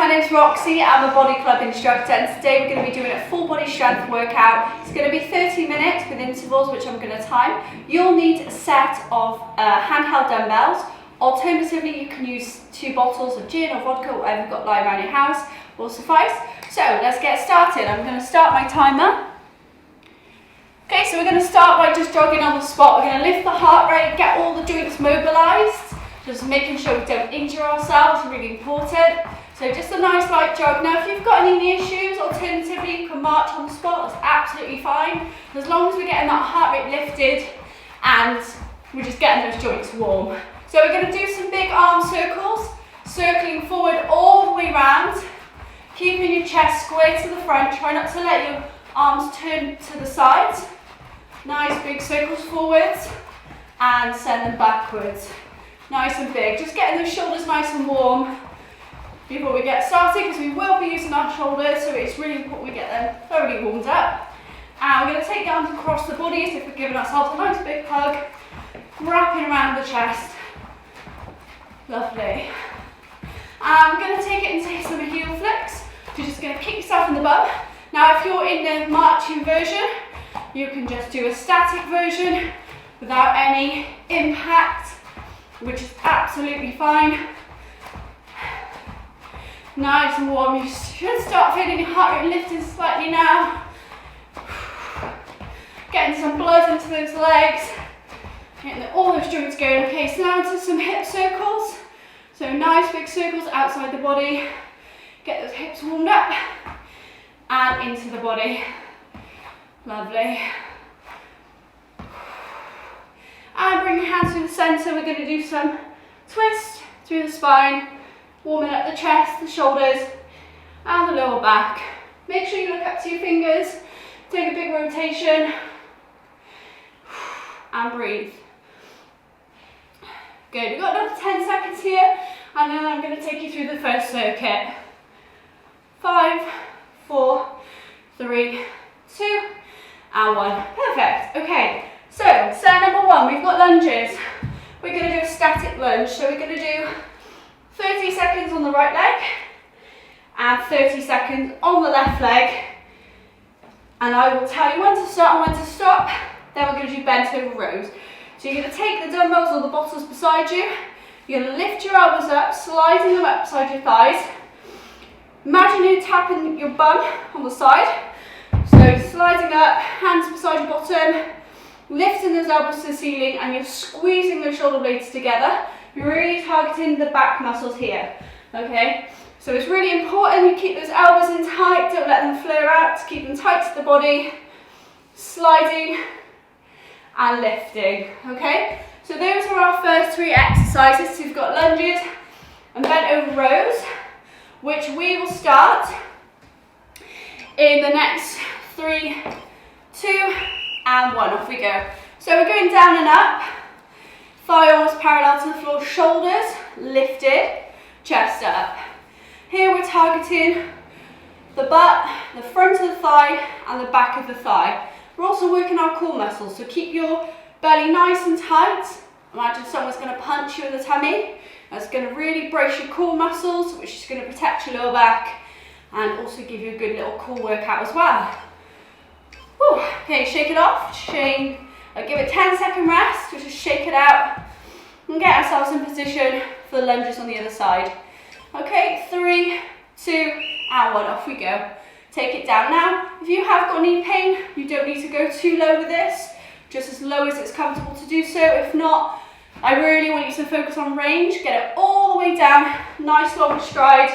name's Roxy, I'm a body club instructor, and today we're going to be doing a full body strength workout. It's going to be 30 minutes with intervals, which I'm going to time. You'll need a set of handheld dumbbells. Alternatively, you can use 2 bottles of gin or vodka, whatever you've got lying around your house will suffice. So let's get started. I'm going to start my timer. Okay, so we're going to start by just jogging on the spot. We're going to lift the heart rate, get all the joints mobilised, just making sure we don't injure ourselves, really important. So just a nice light jog. Now if you've got any knee issues, alternatively you can march on the spot, that's absolutely fine. As long as we're getting that heart rate lifted and we're just getting those joints warm. So we're going to do some big arm circles, circling forward all the way round, keeping your chest square to the front, try not to let your arms turn to the sides. Nice big circles forwards and send them backwards. Nice and big, just getting those shoulders nice and warm before we get started, because we will be using our shoulders, so it's really important we get them thoroughly warmed up. And we're going to take the arms across the body as if we're giving ourselves a nice big hug, wrapping around the chest. Lovely. And we're going to take it into some heel flicks. You're just going to kick yourself in the bum. Now if you're in the marching version, you can just do a static version without any impact, which is absolutely fine. Nice and warm. You should start feeling your heart rate lifting slightly now. Getting some blood into those legs. Getting all those joints going. Okay, so now into some hip circles. So nice big circles outside the body. Get those hips warmed up and into the body. Lovely. And bring your hands to the centre. We're going to do some twist through the spine, warming up the chest, the shoulders, and the lower back. Make sure you look up to your fingers. Take a big rotation. And breathe. Good. We've got another 10 seconds here, and then I'm going to take you through the first circuit. 5, 4, 3, 2, and 1. Perfect. Okay. So, set number 1, we've got lunges. We're going to do a static lunge. So we're going to do 30 seconds on the right leg and 30 seconds on the left leg. And I will tell you when to start and when to stop. Then we're going to do bent over rows. So you're going to take the dumbbells or the bottles beside you. You're going to lift your elbows up, sliding them up beside your thighs. Imagine you're tapping your bum on the side. So sliding up, hands beside your bottom, lifting those elbows to the ceiling, and you're squeezing those shoulder blades together. You're really targeting the back muscles here, okay? So it's really important you keep those elbows in tight, don't let them flare out, keep them tight to the body, sliding and lifting, okay? So those are our first 3 exercises. So we've got lunges and bent over rows, which we will start in the next 3, 2, and 1, off we go. So we're going down and up, thigh almost parallel to the floor, shoulders lifted, chest up. Here we're targeting the butt, the front of the thigh, and the back of the thigh. We're also working our core muscles, so keep your belly nice and tight. Imagine someone's going to punch you in the tummy. That's going to really brace your core muscles, which is going to protect your lower back and also give you a good little core workout as well. Whew. Okay, shake it off, give it 10-second rest, just shake it out and get ourselves in position for the lunges on the other side. Okay, 3, 2, and 1, off we go. Take it down. Now, if you have got knee pain, you don't need to go too low with this, just as low as it's comfortable to do so. If not, I really want you to focus on range, get it all the way down, nice long stride.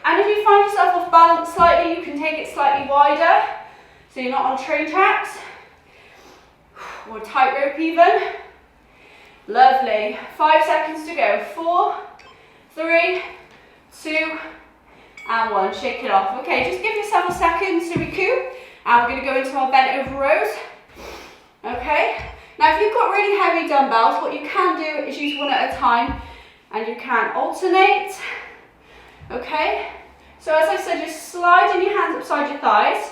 And if you find yourself off balance slightly, you can take it slightly wider, so you're not on train tracks, or tightrope even. Lovely. 5 seconds to go. 4, 3, 2, and 1. Shake it off. Okay, just give yourself a second to recoup, and we're going to go into our bent over rows. Okay. Now, if you've got really heavy dumbbells, what you can do is use one at a time, and you can alternate. Okay. So as I said, just sliding your hands upside your thighs,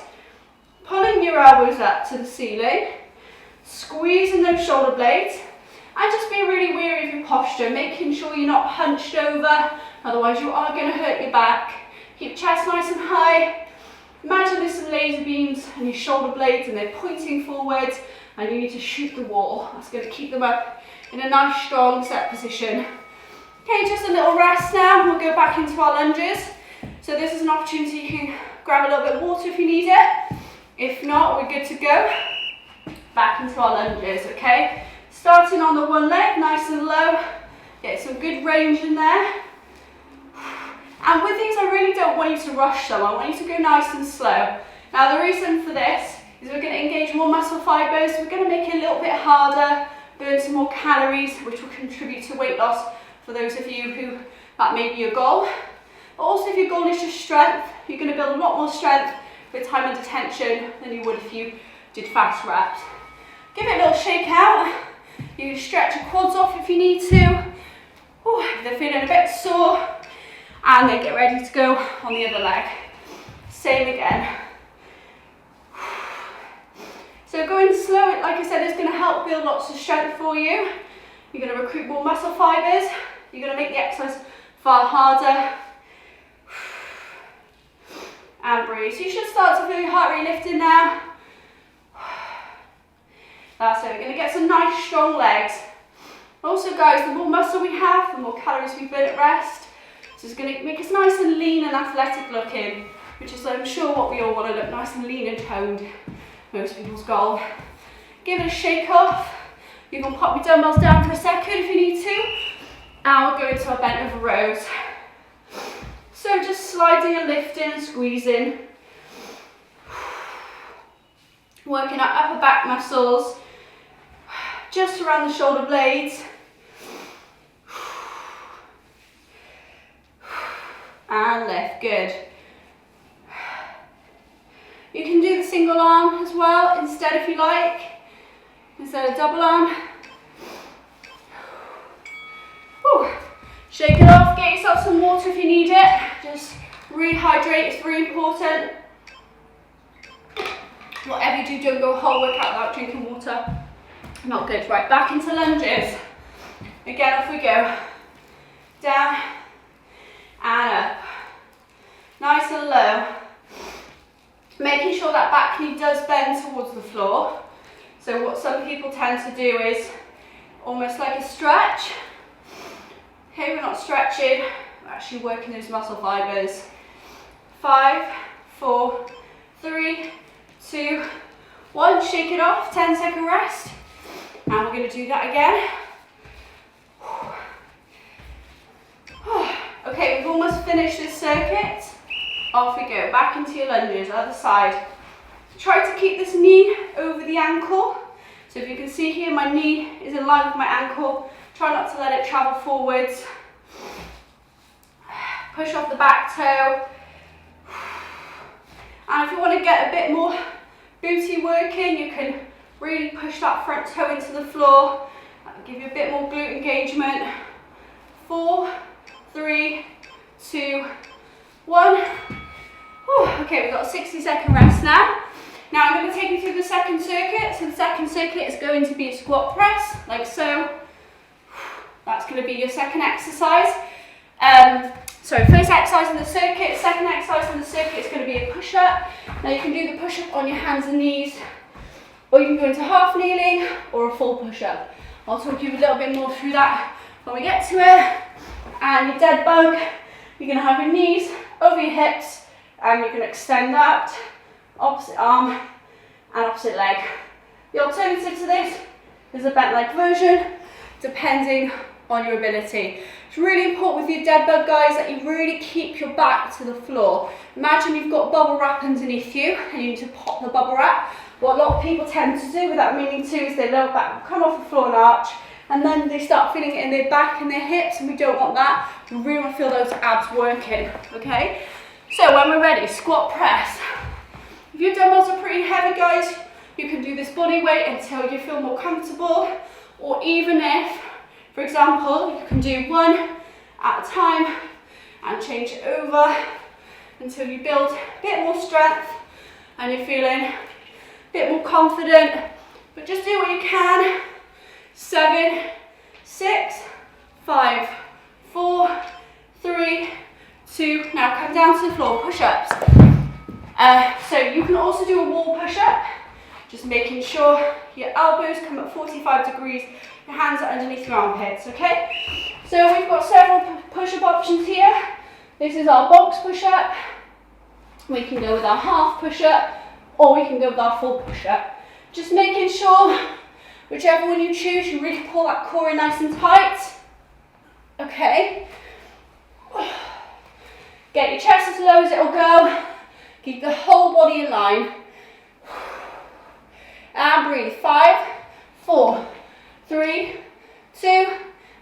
pulling your elbows up to the ceiling, squeezing those shoulder blades, and just be really wary of your posture, making sure you're not hunched over, otherwise you are going to hurt your back. Keep chest nice and high. Imagine there's some laser beams and your shoulder blades and they're pointing forwards and you need to shoot the wall. That's going to keep them up in a nice strong set position. Okay, just a little rest now. We'll go back into our lunges. So this is an opportunity you can grab a little bit of water if you need it. If not, we're good to go. Back into our lunges, okay? Starting on the one leg, nice and low. Get some good range in there. And with these, I really don't want you to rush them. I want you to go nice and slow. Now, the reason for this is we're going to engage more muscle fibers. We're going to make it a little bit harder, burn some more calories, which will contribute to weight loss for those of you who that may be your goal. But also, if your goal is just strength, you're going to build a lot more strength with time under tension than you would if you did fast reps. Give it a little shake out. You can stretch your quads off if you need to. Ooh, if they're feeling a bit sore. And then get ready to go on the other leg. Same again. So going slow, like I said, is going to help build lots of strength for you. You're going to recruit more muscle fibers. You're going to make the exercise far harder. And breathe. So you should start to feel your heart rate lifting now. That's it. We're going to get some nice strong legs. Also guys, the more muscle we have, the more calories we burn at rest. So it's going to make us nice and lean and athletic looking, which is I'm sure what we all want to look nice and lean and toned. Most people's goal. Give it a shake off. You can pop your dumbbells down for a second if you need to. And we'll go into our bent over rows. So just sliding and lifting and squeezing. Working our upper back muscles. Just around the shoulder blades. And lift, good. You can do the single arm as well instead if you like, instead of double arm. Whew. Shake it off, get yourself some water if you need it. Just rehydrate, it's very important. Whatever you do, don't go a whole workout without drinking water. Not good. Right, back into lunges. Again, off we go. Down and up. Nice and low. Making sure that back knee does bend towards the floor. So what some people tend to do is almost like a stretch. Okay, we're not stretching, we're actually working those muscle fibers. 5, 4, 3, 2, 1. Shake it off, 10-second rest. And we're going to do that again. Okay, we've almost finished this circuit. Off we go, back into your lunges, other side. Try to keep this knee over the ankle. So if you can see here, my knee is in line with my ankle. Try not to let it travel forwards. Push off the back toe. And if you want to get a bit more booty working, you can really push that front toe into the floor. That'll give you a bit more glute engagement. 4, 3, 2, 1. Okay, we've got a 60-second rest now. Now I'm going to take you through the second circuit. So the second circuit is going to be a squat press, like so. That's going to be your second exercise. First exercise in the circuit, second exercise in the circuit is going to be a push-up. Now you can do the push-up on your hands and knees, or you can go into half kneeling or a full push-up. I'll talk you a little bit more through that when we get to it. And your dead bug, you're going to have your knees over your hips, and you're going to extend that, opposite arm and opposite leg. The alternative to this is a bent leg version, depending on your ability. It's really important with your dead bug, guys, that you really keep your back to the floor. Imagine you've got bubble wrap underneath you and you need to pop the bubble wrap. What a lot of people tend to do without meaning to is their lower back will come off the floor and arch, and then they start feeling it in their back and their hips, and we don't want that. We really want to feel those abs working, okay? So when we're ready, squat press. If your dumbbells are pretty heavy, guys, you can do this body weight until you feel more comfortable, or even if, for example, you can do one at a time and change it over until you build a bit more strength and you're feeling a bit more confident. But just do what you can. 7, 6, 5, 4, 3, 2. Now come down to the floor, push-ups. So you can also do a wall push-up, just making sure your elbows come at 45 degrees, your hands are underneath your armpits, okay? So we've got several push-up options here. This is our box push-up. We can go with our half push-up, or we can go with our full push-up. Just making sure, whichever one you choose, you really pull that core in nice and tight. Okay. Get your chest as low as it'll go. Keep the whole body in line. And breathe. 5, 4, 3, 2,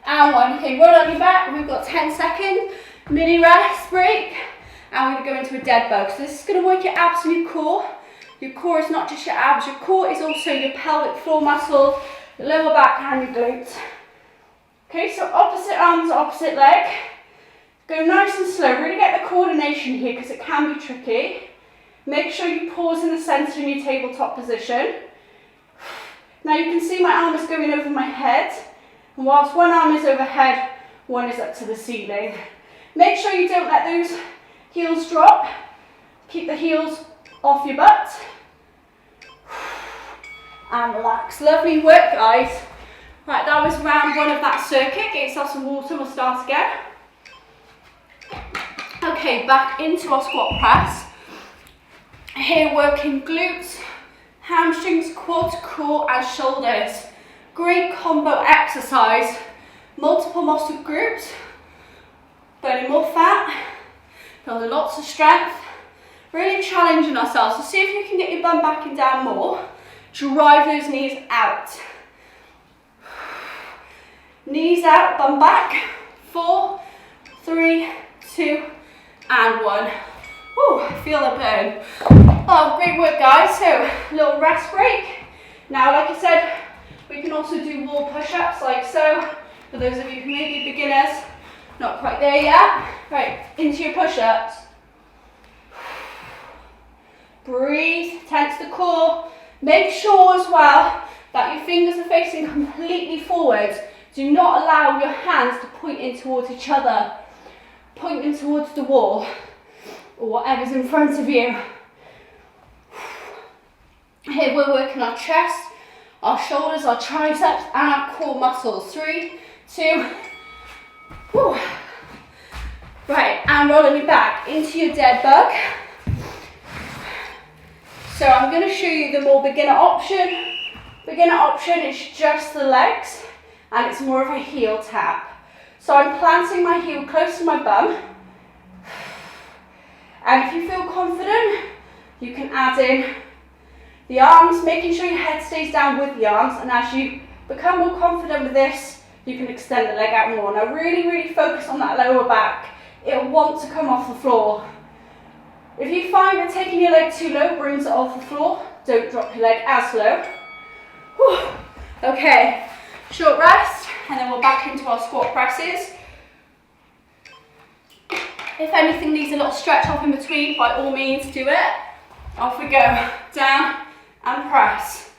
and 1. Okay, roll on your back. We've got 10 seconds. Mini rest break. And we're going to go into a dead bug. So this is going to work your abs and your core. Your core is not just your abs. Your core is also your pelvic floor muscles, your lower back and your glutes. Okay, so opposite arms, opposite leg. Go nice and slow. Really get the coordination here because it can be tricky. Make sure you pause in the centre in your tabletop position. Now you can see my arm is going over my head. And whilst one arm is overhead, one is up to the ceiling. Make sure you don't let those heels drop. Keep the heels off your butt. And relax. Lovely work, guys. Right, that was round 1 of that circuit. Get yourself some water, we'll start again. Okay, back into our squat press. Here working glutes, hamstrings, quads, core and shoulders. Great combo exercise. Multiple muscle groups. Burning more fat. Building lots of strength. Really challenging ourselves. So see if you can get your bum back and down more. Drive those knees out. Knees out, bum back. 4, 3, 2, and 1. Woo, feel the burn. Oh, great work, guys. So, little rest break. Now, like I said, we can also do wall push-ups like so. For those of you who may be beginners, not quite there yet. Right, into your push-ups. Breathe, tense the core. Make sure as well that your fingers are facing completely forwards. Do not allow your hands to point in towards each other. Point them towards the wall or whatever's in front of you. Here we're working our chest, our shoulders, our triceps and our core muscles. 3, 2, whew. Right, and rolling you back into your dead bug. So I'm going to show you the more beginner option. Beginner option is just the legs and it's more of a heel tap. So I'm planting my heel close to my bum. And if you feel confident, you can add in the arms, making sure your head stays down with the arms. And as you become more confident with this, you can extend the leg out more. Now really focus on that lower back. It'll want to come off the floor. If you find that taking your leg too low brings it off the floor, don't drop your leg as low. Whew. Okay, short rest, and then we're back into our squat presses. If anything needs a little stretch off in between, by all means do it. Off we go, down and press.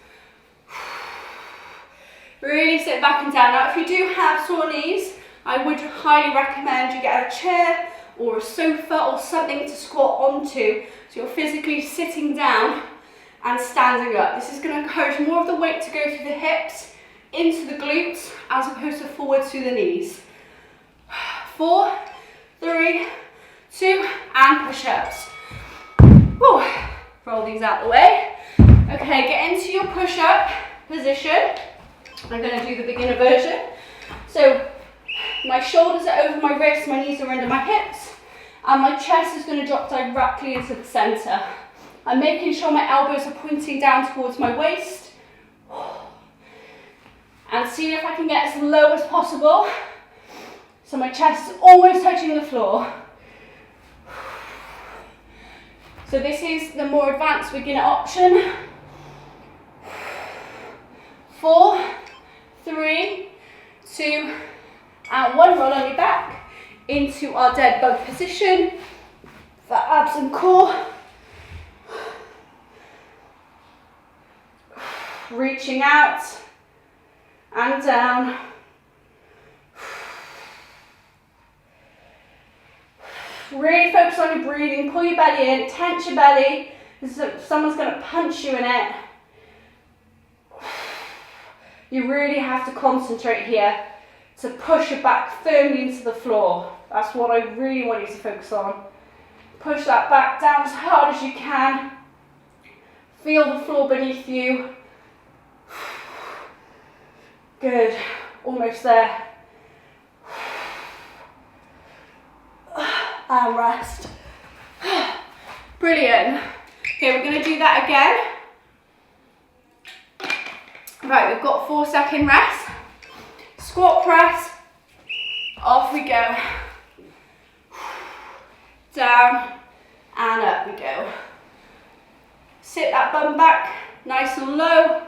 Really sit back and down. Now if you do have sore knees, I would highly recommend you get a chair or a sofa or something to squat onto, so you're physically sitting down and standing up. This is going to encourage more of the weight to go through the hips, into the glutes, as opposed to forward through the knees. 4, 3, 2, and push-ups. Roll these out the way. Okay, get into your push-up position. I'm going to do the beginner version. So my shoulders are over my wrists, my knees are under my hips, and my chest is going to drop directly into the centre. I'm making sure my elbows are pointing down towards my waist. And seeing if I can get as low as possible. So my chest is almost touching the floor. So this is the more advanced beginner option. 4, 3, 2, and 1. Roll on your back into our dead bug position for abs and core. Reaching out and down. Really focus on your breathing, pull your belly in, tense your belly. Someone's going to punch you in it. You really have to concentrate here to push your back firmly into the floor. That's what I really want you to focus on. Push that back down as hard as you can. Feel the floor beneath you. Good, almost there. And rest. Brilliant. Okay, we're going to do that again. Right, we've got 4-second rest. Squat press. Off we go. Down and up we go. Sit that bum back nice and low.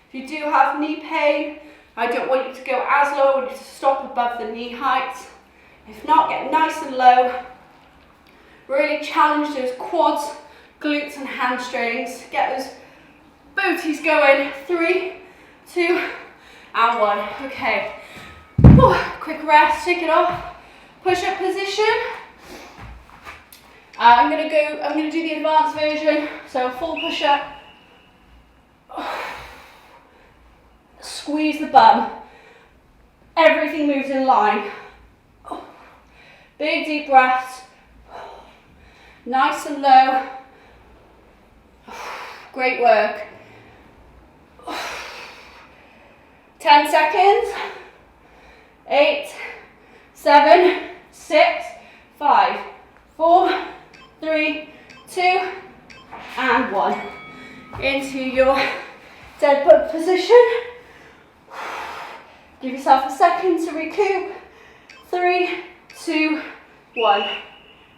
If you do have knee pain, I don't want you to go as low, I want you to stop above the knee height. If not, get nice and low. Really challenge those quads, glutes and hamstrings. Get those booties going. 3, 2, and 1. Okay. Whew. Quick rest, take it off. Push-up position. I'm gonna do the advanced version. So full push-up. Squeeze the bum. Everything moves in line. Big deep breaths. Nice and low. Great work. 10 seconds. 8, 7, 6, 5, 4, 3, 2, and 1. Into your dead bug position. Give yourself a second to recoup. 3, 2, 1.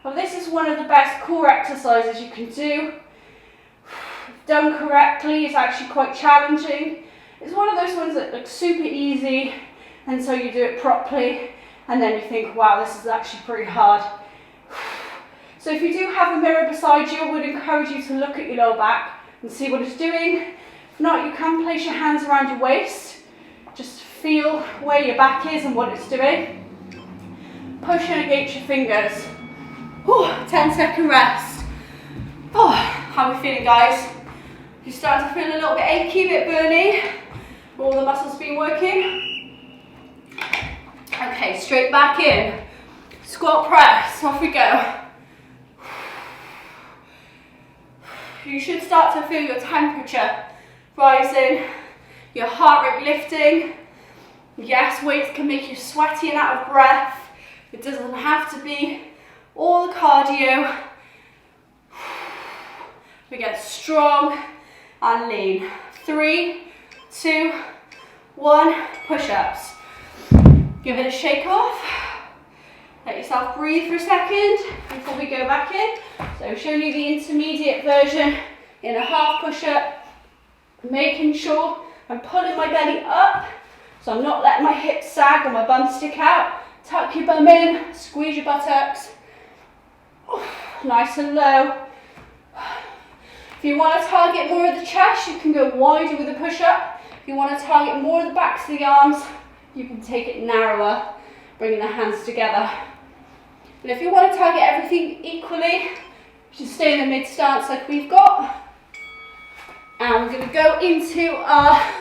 Well, this is one of the best core exercises you can do. If done correctly, it's actually quite challenging. It's one of those ones that looks super easy until you do it properly, and then you think, wow, this is actually pretty hard. So if you do have a mirror beside you, I would encourage you to look at your lower back and see what it's doing. If not, you can place your hands around your waist. Just feel where your back is and what it's doing. Push in against your fingers. 10-second rest. How are we feeling, guys? You start to feel a little bit achy, a bit burny. All the muscles been working. Okay, straight back in. Squat press, off we go. You should start to feel your temperature rising, your heart rate lifting. Yes, weights can make you sweaty and out of breath. It doesn't have to be all the cardio. We get strong and lean. 3, 2, 1, push-ups. Give it a shake off. Let yourself breathe for a second before we go back in. So showing you the intermediate version in a half push-up, making sure I'm pulling my belly up, so I'm not letting my hips sag or my bum stick out. Tuck your bum in, squeeze your buttocks. Nice and low. If you want to target more of the chest, you can go wider with a push-up. If you want to target more of the backs of the arms, you can take it narrower, bringing the hands together. And if you want to target everything equally, you should stay in the mid stance like we've got. And we're going to go into our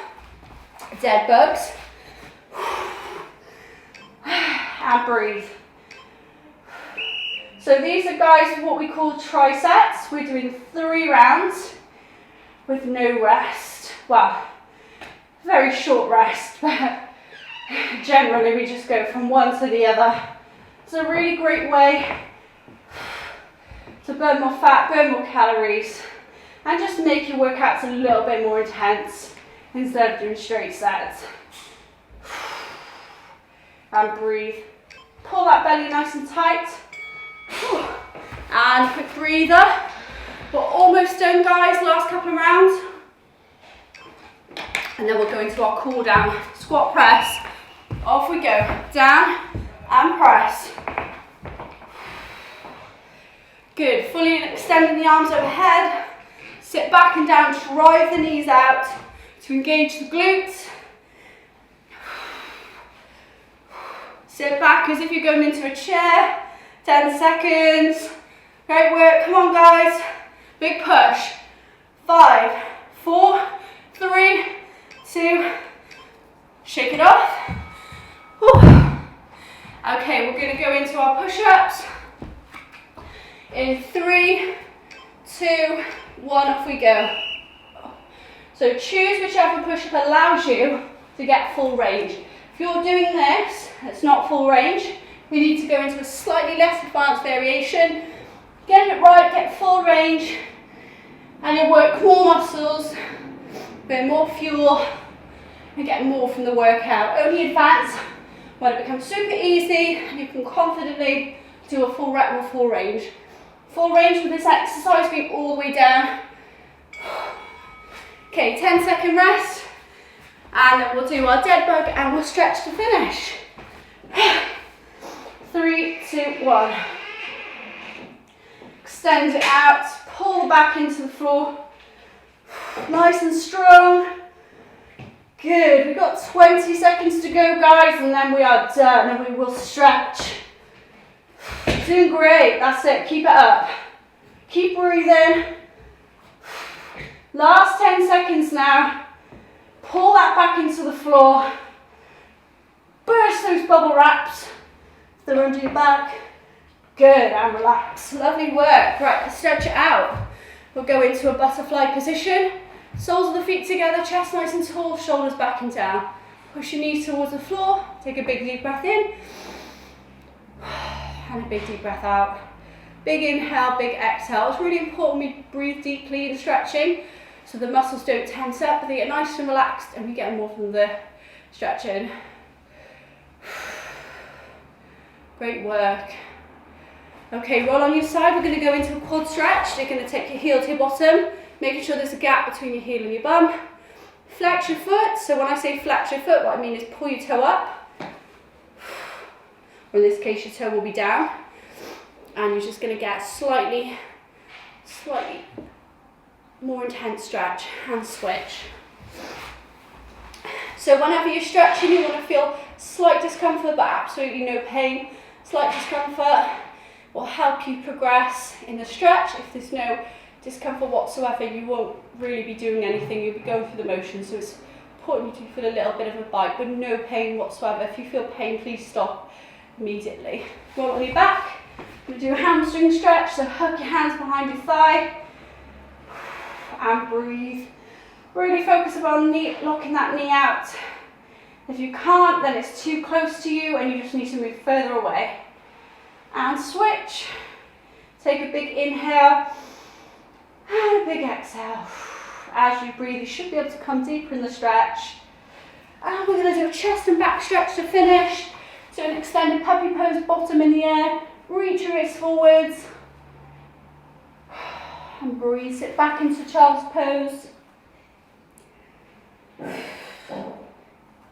dead bugs. And breathe. So these are, guys, what we call trisets. We're doing 3 rounds with no rest. Well, very short rest, but generally we just go from one to the other. It's a really great way to burn more fat, burn more calories, and just make your workouts a little bit more intense instead of doing straight sets. And breathe. Pull that belly nice and tight. And quick breather. We're almost done, guys. Last couple of rounds. And then we'll go into our cool down. Squat press. Off we go. Down and press. Good. Fully extending the arms overhead. Sit back and down. Drive the knees out to engage the glutes. Sit back as if you're going into a chair. 10 seconds. Great work. Come on, guys. Big push. 5, 4, 3, 2. Shake it off. Whew. Okay, we're going to go into our push-ups. In 3, 2, 1, off we go. So choose whichever push-up allows you to get full range. If you're doing this, it's not full range, we need to go into a slightly less advanced variation. Get it right, get full range, and you'll work more muscles, burn more fuel, and get more from the workout. Only advance when it becomes super easy and you can confidently do a full rep with full range. Full range with this exercise being all the way down. Okay, 10-second rest, and then we'll do our dead bug and we'll stretch to finish. 3, 2, 1. Extend it out, pull back into the floor. Nice and strong. Good, we've got 20 seconds to go, guys, and then we are done, and we will stretch. Doing great, that's it, keep it up. Keep breathing. Last 10 seconds now. Pull that back into the floor. Burst those bubble wraps. If they're under your back. Good, and relax. Lovely work. Right, let's stretch it out. We'll go into a butterfly position. Soles of the feet together, chest nice and tall, shoulders back and down. Push your knees towards the floor. Take a big deep breath in. And a big deep breath out. Big inhale, big exhale. It's really important we breathe deeply in stretching so the muscles don't tense up, but they get nice and relaxed and we get more from the stretching. Great work. Okay, roll on your side. We're going to go into a quad stretch. You're going to take your heel to your bottom, making sure there's a gap between your heel and your bum. Flex your foot. So when I say flex your foot, what I mean is pull your toe up. Or in this case, your toe will be down. And you're just going to get slightly more intense stretch and switch. So whenever you're stretching, you want to feel slight discomfort, but absolutely no pain. Slight discomfort will help you progress in the stretch. If there's no discomfort whatsoever, you won't really be doing anything. You'll be going through the motions. So it's important you do feel a little bit of a bite, but no pain whatsoever. If you feel pain, please stop immediately. Roll on your back. We're going to do a hamstring stretch, so hug your hands behind your thigh and breathe. Really focus on locking that knee out. If you can't, then it's too close to you and you just need to move further away. And switch. Take a big inhale and a big exhale. As you breathe, you should be able to come deeper in the stretch. And we're going to do a chest and back stretch to finish. So an extended puppy pose, bottom in the air. Reach your wrists forwards. And breathe. Sit back into child's pose.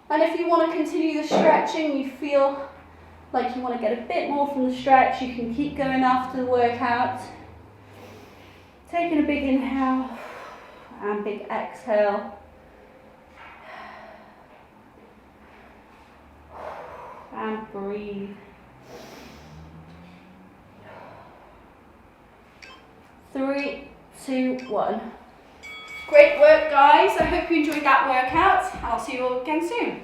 And if you want to continue the stretching, you feel like you want to get a bit more from the stretch, you can keep going after the workout. Taking a big inhale and big exhale. And breathe. 3, 2, 1. Great work, guys. I hope you enjoyed that workout. I'll see you all again soon.